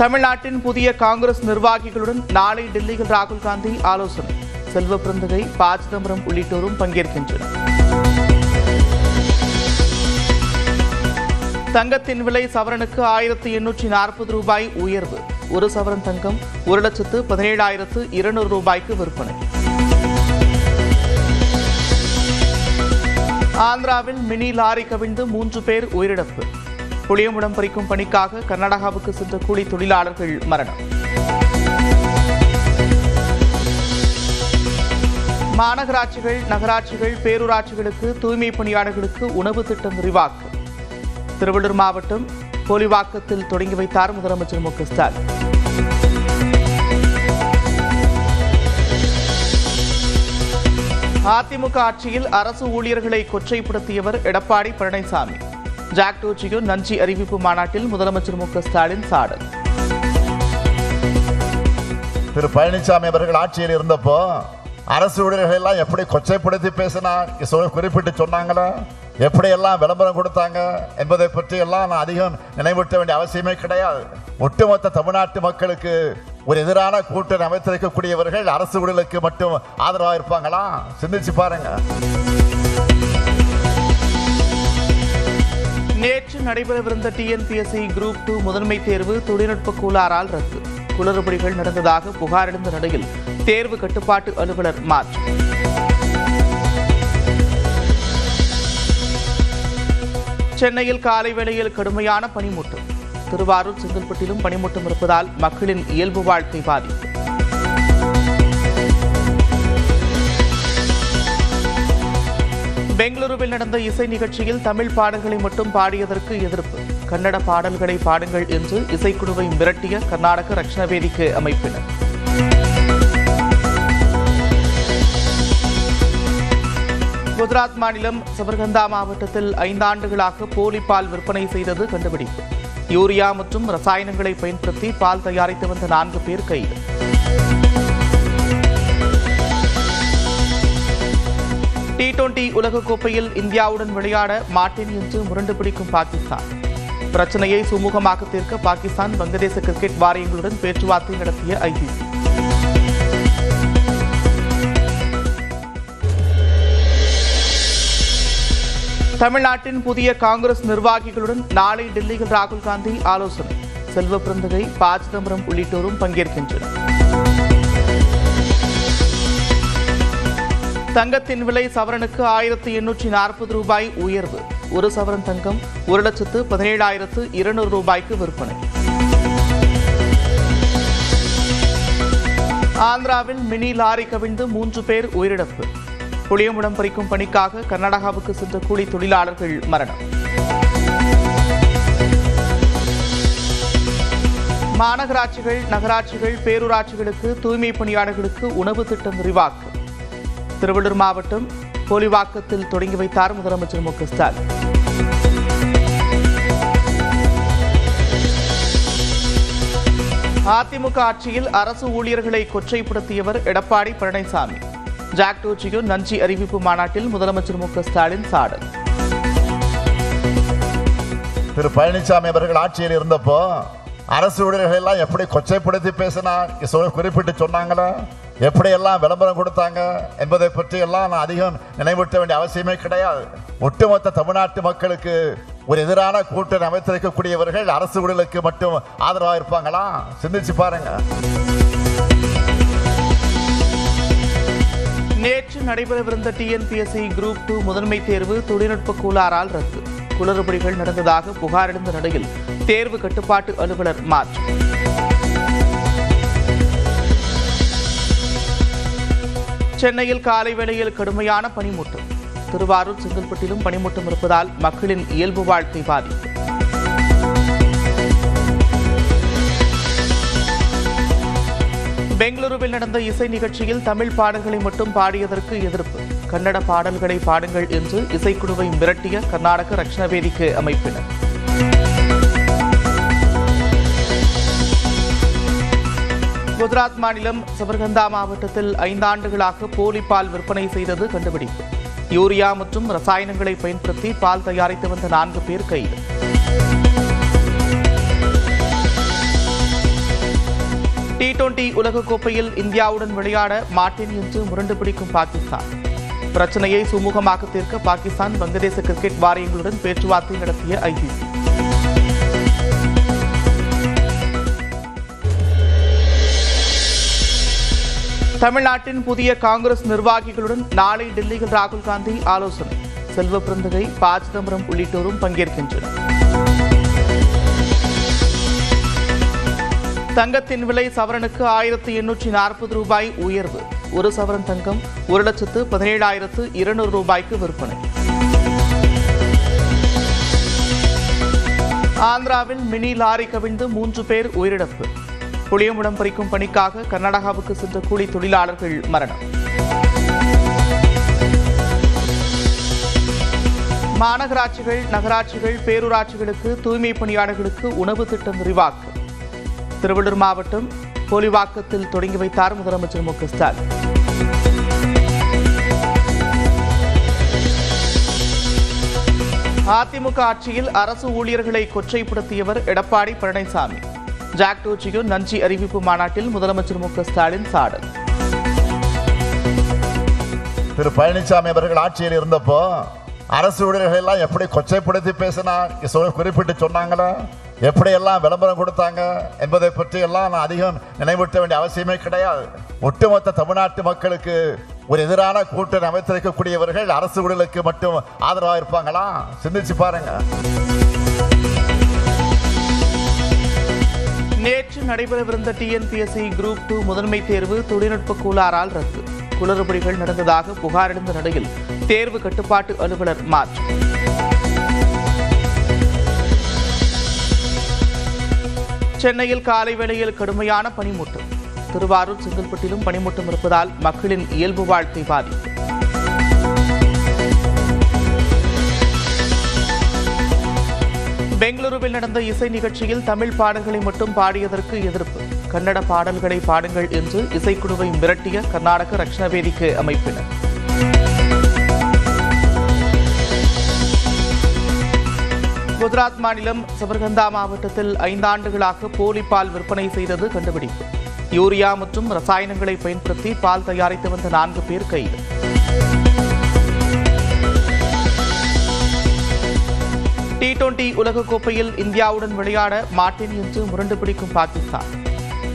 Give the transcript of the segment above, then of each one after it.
தமிழ்நாட்டின் புதிய காங்கிரஸ் நிர்வாகிகளுடன் நாளை டெல்லியில் ராகுல் காந்தி ஆலோசனை. செல்வ பிறந்தகை, ப. சிதம்பரம் உள்ளிட்டோரும் பங்கேற்கின்றனர். தங்கத்தின் விலை சவரனுக்கு 1840 ரூபாய் உயர்வு. ஒரு சவரன் தங்கம் 1,17,200 ரூபாய்க்கு விற்பனை. ஆந்திராவில் மினி லாரி கவிழ்ந்து 3 பேர் உயிரிழப்பு. புளியம்பழம் பறிக்கும் பணிக்காக கர்நாடகாவுக்கு சென்ற கூலி தொழிலாளர்கள் மரணம். மாநகராட்சிகள், நகராட்சிகள், பேரூராட்சிகளுக்கு தூய்மை பணியாளர்களுக்கு உணவு திட்டம் விரிவாக்கம். திருவள்ளூர் மாவட்டம் போலிவாக்கத்தில் தொடங்கி வைத்தார் முதலமைச்சர் மு க ஸ்டாலின். அதிமுக ஆட்சியில் அரசு ஊழியர்களை கொச்சைப்படுத்தியவர் எடப்பாடி பழனிசாமி. ஜாக்டோஜியோ நன்றி அறிவிப்பு மாநாட்டில் முதலமைச்சர் மு க ஸ்டாலின் சாடல். திரு பழனிசாமி அவர்கள் ஆட்சியில் இருந்தப்போ அரசு ஊழியர்கள் எல்லாம் எப்படி கொச்சைப்படுத்தி பேசினா குறிப்பிட்டு சொன்னாங்களா, எப்படியெல்லாம் விளம்பரம் கொடுத்தாங்க என்பதை பற்றி எல்லாம் நான் அதிகம் நினைவூட்ட வேண்டிய அவசியமே கிடையாது. ஒட்டுமொத்த தமிழ்நாட்டு மக்களுக்கு ஒரு எதிரான கூட்டணி அமைத்திருக்கக்கூடியவர்கள் அரசு ஊழியர்களுக்கு மட்டும் ஆதரவாக இருப்பாங்களா? சிந்திச்சு பாருங்க. நேற்று நடைபெறவிருந்த டிஎன்பிஎஸ்சி குரூப் 2 முதன்மை தேர்வு தொழில்நுட்ப கோளாறால் ரத்து. குளறுபடிகள் நடந்ததாக புகார் எழுந்த நிலையில் தேர்வு கட்டுப்பாட்டு அலுவலர் மாற்றம். சென்னையில் காலை வேளையில் கடுமையான பனிமூட்டம். திருவாரூர், செங்கல்பட்டிலும் பனிமூட்டம் இருப்பதால் மக்களின் இயல்பு வாழ்க்கை பாதிப்பு. பெங்களூருவில் நடந்த இசை நிகழ்ச்சியில் தமிழ் பாடல்களை மட்டும் பாடியதற்கு எதிர்ப்பு. கன்னட பாடல்களை பாடுங்கள் என்று இசைக்குழுவை மிரட்டிய கர்நாடக ரக்ஷண வேதிக்கை அமைப்பினர். குஜராத் மாநிலம் சபர்கந்தா மாவட்டத்தில் 5 ஆண்டுகளாக போலி பால் விற்பனை செய்தது கண்டுபிடிப்பு. யூரியா மற்றும் ரசாயனங்களை பயன்படுத்தி பால் தயாரித்து வந்த 4 பேர் கைது. T20 உலகக்கோப்பையில் இந்தியாவுடன் விளையாட மாட்டேன் என்று முரண்டு பிடிக்கும் பாகிஸ்தான். பிரச்சனையை சுமூகமாக தீர்க்க பாகிஸ்தான், வங்கதேச கிரிக்கெட் வாரியங்களுடன் பேச்சுவார்த்தை நடத்திய ICC. தமிழ்நாட்டின் புதிய காங்கிரஸ் நிர்வாகிகளுடன் நாளை டெல்லியில் ராகுல் காந்தி ஆலோசனை. செல்வ பிறந்தகை, ப. சிதம்பரம் உள்ளிட்டோரும் பங்கேற்கின்றனர். தங்கத்தின் விலை சவரனுக்கு 1840 ரூபாய் உயர்வு. ஒரு சவரன் தங்கம் 1,17,200 ரூபாய்க்கு விற்பனை. ஆந்திராவில் மினி லாரி கவிழ்ந்து 3 பேர் உயிரிழப்பு. புளியம்பழம் பறிக்கும் பணிக்காக கர்நாடகாவுக்கு சென்ற கூலி தொழிலாளர்கள் மரணம். மாநகராட்சிகள், நகராட்சிகள், பேரூராட்சிகளுக்கு தூய்மை பணியாளர்களுக்கு உணவு திட்டம் விரிவாக்கம். திருவள்ளூர் மாவட்டம் போலிவாக்கத்தில் தொடங்கி வைத்தார் முதலமைச்சர் மு க ஸ்டாலின். அதிமுக ஆட்சியில் அரசு ஊழியர்களை கொச்சைப்படுத்தியவர் எடப்பாடி பழனிசாமி. ஜாக்டோஜியோ நன்றி அறிவிப்பு மாநாட்டில் முதலமைச்சர் மு க ஸ்டாலின் சாடல். திரு பழனிசாமி அவர்கள் ஆட்சியில் இருந்தப்போ அரசு ஊழியர்கள் எல்லாம் எப்படி கொச்சைப்படுத்தி பேசினா குறிப்பிட்டு சொன்னாங்களா, எப்படியெல்லாம் விளம்பரம் கொடுத்தாங்க என்பதை பற்றி எல்லாம் நான் அதிகம் நினைவூட்ட வேண்டிய அவசியமே கிடையாது. ஒட்டுமொத்த தமிழ்நாட்டு மக்களுக்கு ஒரு எதிரான கூட்டணி அமைத்திருக்கக்கூடியவர்கள் அரசு ஊழியர்களுக்கு மட்டும் ஆதரவாக இருப்பாங்களா? சிந்திச்சு பாருங்க. நேற்று நடைபெறவிருந்த டிஎன்பிஎஸ்சி குரூப் 2 முதன்மை தேர்வு தொழில்நுட்ப கோளாறால் ரத்து. குளறுபடிகள் நடந்ததாக புகார் எழுந்த நிலையில் தேர்வு கட்டுப்பாட்டு அலுவலர் மாற்றம். சென்னையில் காலை வேளையில் கடுமையான பனிமூட்டம். திருவாரூர், செங்கல்பட்டிலும் பனிமூட்டம் இருப்பதால் மக்களின் இயல்பு வாழ்க்கை பாதிப்பு. பெங்களூருவில் நடந்த இசை நிகழ்ச்சியில் தமிழ் பாடல்களை மட்டும் பாடியதற்கு எதிர்ப்பு. கன்னட பாடல்களை பாடுங்கள் என்று இசைக்குழுவை மிரட்டிய கர்நாடக ரக்ஷண வேதிக்கை அமைப்பினர். குஜராத் மாநிலம் சபர்கந்தா மாவட்டத்தில் 5 ஆண்டுகளாக போலி பால் விற்பனை செய்தது கண்டுபிடிப்பு. யூரியா மற்றும் ரசாயனங்களை பயன்படுத்தி பால் தயாரித்து வந்த 4 பேர் கைது. T20 உலகக்கோப்பையில் இந்தியாவுடன் விளையாட மாட்டேன் என்று முரண்டு பிடிக்கும் பாகிஸ்தான். பிரச்சனையை சுமூகமாக தீர்க்க பாகிஸ்தான் வங்கதேச கிரிக்கெட் வாரியங்களுடன் பேச்சுவார்த்தை நடத்திய ICC. தமிழ்நாட்டின் புதிய காங்கிரஸ் நிர்வாகிகளுடன் நாளை டெல்லியில் ராகுல் காந்தி ஆலோசனை. செல்வ பிறந்தகை, ப. சிதம்பரம் உள்ளிட்டோரும் பங்கேற்கின்றனர். தங்கத்தின் விலை சவரனுக்கு 1840 ரூபாய் உயர்வு. ஒரு சவரன் தங்கம் 1,17,200 ரூபாய்க்கு விற்பனை. ஆந்திராவில் மினி லாரி கவிழ்ந்து 3 பேர் உயிரிழப்பு. புளியம்பழம் பறிக்கும் பணிக்காக கர்நாடகாவுக்கு சென்ற கூலி தொழிலாளர்கள் மரணம். மாநகராட்சிகள், நகராட்சிகள், பேரூராட்சிகளுக்கு தூய்மை பணியாளர்களுக்கு உணவு திட்டம் விரிவாக்கம். திருவள்ளூர் மாவட்டம் போலிவாக்கத்தில் தொடங்கி வைத்தார் முதலமைச்சர் மு க ஸ்டாலின். அதிமுக ஆட்சியில் அரசு ஊழியர்களை கொச்சைப்படுத்தியவர் எடப்பாடி பழனிசாமி. ஜாக்டோஜியோ நன்றி அறிவிப்பு மாநாட்டில் முதலமைச்சர் மு க ஸ்டாலின் சாடல். திரு பழனிசாமி அவர்கள் ஆட்சியில் இருந்தப்போ அரசு ஊழியர்கள் எல்லாம் எப்படி கொச்சைப்படுத்தி பேசினா குறிப்பிட்டு சொன்னாங்களா, எப்படியெல்லாம் விளம்பரம் கொடுத்தாங்க என்பதை பற்றி எல்லாம் நான் அதிகம் நினைவூட்ட வேண்டிய அவசியமே கிடையாது. ஒட்டுமொத்த தமிழ்நாட்டு மக்களுக்கு ஒரு எதிரான கூட்டணி அமைத்திருக்கக்கூடியவர்கள் அரசு ஊழலுக்கு மட்டும் ஆதரவாக இருப்பாங்களா? சிந்திச்சு பாருங்க. நேற்று நடைபெறவிருந்த TNPSC குரூப் 2 முதன்மை தேர்வு தொழில்நுட்ப கோளாறால் ரத்து. குளறுபடிகள் நடந்ததாக புகார் எழுந்த நிலையில் தேர்வு கட்டுப்பாட்டு அலுவலர் மாற்றம். சென்னையில் காலை வேளையில் கடுமையான பனிமூட்டம். திருவாரூர், செங்கல்பட்டிலும் பனிமூட்டம் இருப்பதால் மக்களின் இயல்பு வாழ்க்கை பாதிப்பு. பெங்களூருவில் நடந்த இசை நிகழ்ச்சியில் தமிழ் பாடல்களை மட்டும் பாடியதற்கு எதிர்ப்பு. கன்னட பாடல்களை பாடுங்கள் என்று இசைக்குழுவை மிரட்டிய கர்நாடக ரக்ஷண வேதிக்கு அமைப்பினர். குஜராத் மாநிலம் சபர்கந்தா மாவட்டத்தில் 5 ஆண்டுகளாக போலி பால் விற்பனை செய்தது கண்டுபிடிப்பு. யூரியா மற்றும் ரசாயனங்களை பயன்படுத்தி பால் தயாரித்து வந்த 4 பேர் கைது. T20 உலகக்கோப்பையில் இந்தியாவுடன் விளையாட மாட்டேன் என்று முரண்டு பிடிக்கும் பாகிஸ்தான்.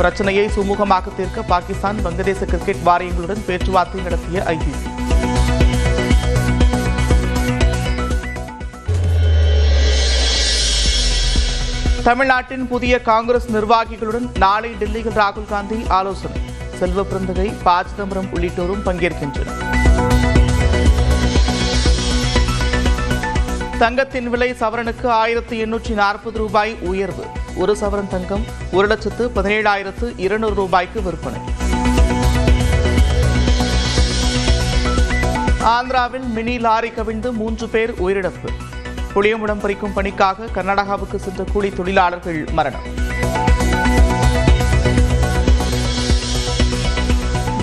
பிரச்சனையை சுமூகமாக தீர்க்க பாகிஸ்தான் வங்கதேச கிரிக்கெட் வாரியங்களுடன் பேச்சுவார்த்தை நடத்திய ICC. தமிழ்நாட்டின் புதிய காங்கிரஸ் நிர்வாகிகளுடன் நாளை டெல்லியில் ராகுல் காந்தி ஆலோசனை. செல்வ பிறந்தகை, ப. சிதம்பரம் உள்ளிட்டோரும் பங்கேற்கின்றனர். தங்கத்தின் விலை சவரனுக்கு 1840 ரூபாய் உயர்வு. ஒரு சவரன் தங்கம் 1,17,200 ரூபாய்க்கு விற்பனை. ஆந்திராவில் மினி லாரி கவிழ்ந்து 3 பேர் உயிரிழப்பு. புளியம்பழம் பறிக்கும் பணிக்காக கர்நாடகாவுக்கு சென்ற கூலி தொழிலாளர்கள் மரணம்.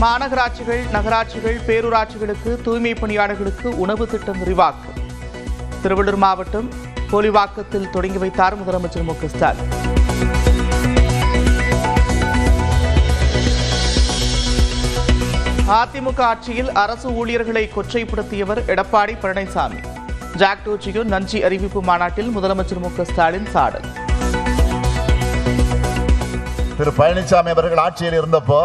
மாநகராட்சிகள், நகராட்சிகள், பேரூராட்சிகளுக்கு தூய்மை பணியாளர்களுக்கு உணவு திட்டம் விரிவாக்கம். திருவள்ளூர் மாவட்டம் போலிவாக்கத்தில் தொடங்கி வைத்தார் முதலமைச்சர் மு க ஸ்டாலின். அதிமுக ஆட்சியில் அரசு ஊழியர்களை கொச்சைப்படுத்தியவர் எடப்பாடி பழனிசாமி. ஜாக்டோஜியோ நன்றி அறிவிப்பு மாநாட்டில் முதலமைச்சர் மு க ஸ்டாலின் சாடல். திரு பழனிசாமி அவர்கள் ஆட்சியில் இருந்தப்போ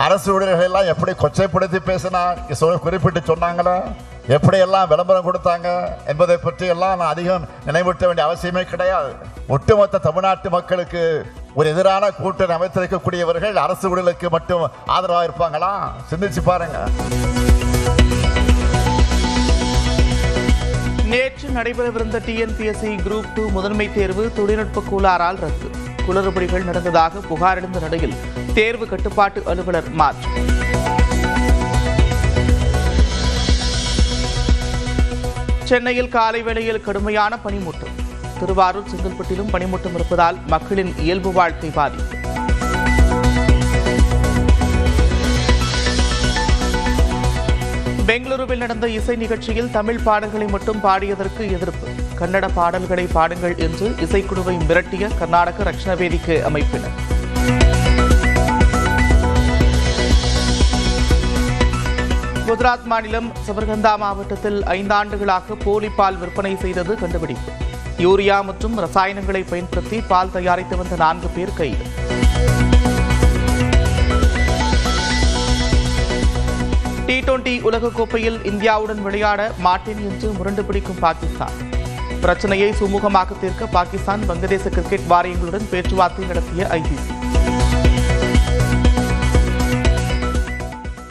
அரசு ஊழியர்கள் எல்லாம் எப்படி கொச்சைப்படுத்தி பேசினா குறிப்பிட்டு சொன்னாங்களா, எப்படியெல்லாம் விளம்பரம் கொடுத்தாங்க என்பதை பற்றி எல்லாம் நான் அதிகம் நினைவூட்ட வேண்டிய அவசியமே கிடையாது. ஒட்டுமொத்த தமிழ்நாட்டு மக்களுக்கு ஒரு எதிரான கூட்டணி அமைத்திருக்கக்கூடியவர்கள் அரசு ஊழலுக்கு மட்டும் ஆதரவாக இருப்பாங்களா? சிந்திச்சு பாருங்க. நேற்று நடைபெறவிருந்த TNPSC குரூப் 2 முதன்மை தேர்வு தொழில்நுட்ப கோளாறால் ரத்து. குளறுபடிகள் நடந்ததாக புகார் எழுந்த நிலையில் தேர்வு கட்டுப்பாட்டு அலுவலர் மாற்றம். சென்னையில் காலை வேளையில் கடுமையான பனிமூட்டம். திருவாரூர், செங்கல்பட்டிலும் பனிமூட்டம் இருப்பதால் மக்களின் இயல்பு வாழ்க்கை பாதிப்பு. பெங்களூருவில் நடந்த இசை நிகழ்ச்சியில் தமிழ் பாடல்களை மட்டும் பாடியதற்கு எதிர்ப்பு. கன்னட பாடல்களை பாடுங்கள் என்று இசைக்குழுவை மிரட்டிய கர்நாடக ரக்ஷண வேதிக்கு அமைப்பினர். குஜராத் மாநிலம் சபர்கந்தா மாவட்டத்தில் 5 ஆண்டுகளாக போலி பால் விற்பனை செய்தது கண்டுபிடிப்பு. யூரியா மற்றும் ரசாயனங்களை பயன்படுத்தி பால் தயாரித்து வந்த 4 பேர் கைது. T20 உலகக்கோப்பையில் இந்தியாவுடன் விளையாட மாட்டேன் என்று முரண்டு பிடிக்கும் பாகிஸ்தான். பிரச்சனையை சுமூகமாக தீர்க்க பாகிஸ்தான் வங்கதேச கிரிக்கெட் வாரியங்களுடன் பேச்சுவார்த்தை நடத்திய ICC.